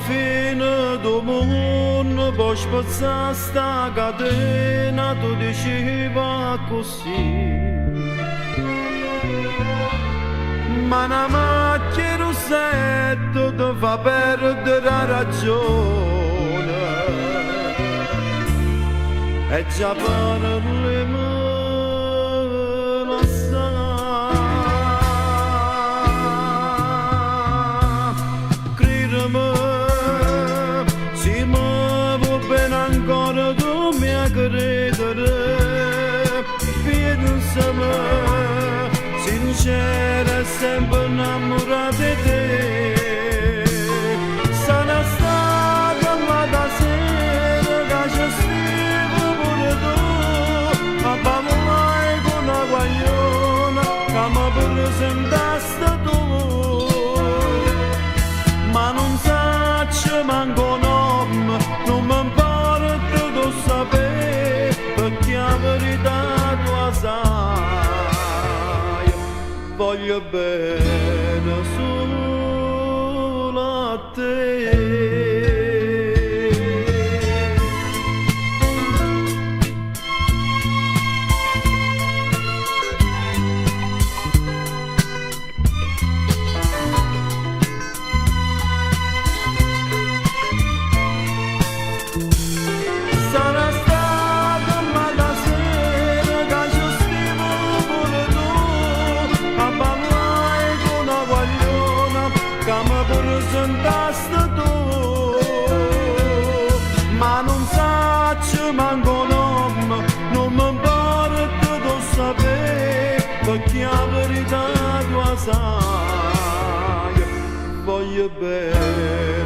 fine del mondo poi spezza sta catena tu diceva così ma una macchia rossetto ti fa perdere la ragione e già parli meno assai credimi se mi va bene ancora tu mi credere pensami sincera sempre innamorata di te sarà stata la da sera che ci scrivo pure tu ma parlo mai con una guagliona che mi presentaste tu ma non saccio manco nome non mi importa di sapere perché la verità tu sai voglio bene solo a te. Sarà stata la sera che ci scrivo pure tu a parlare con una guagliona che mi presentaste tu ma non saccio manco nome non mi importa di sapere perché la verità tu sai voglio bene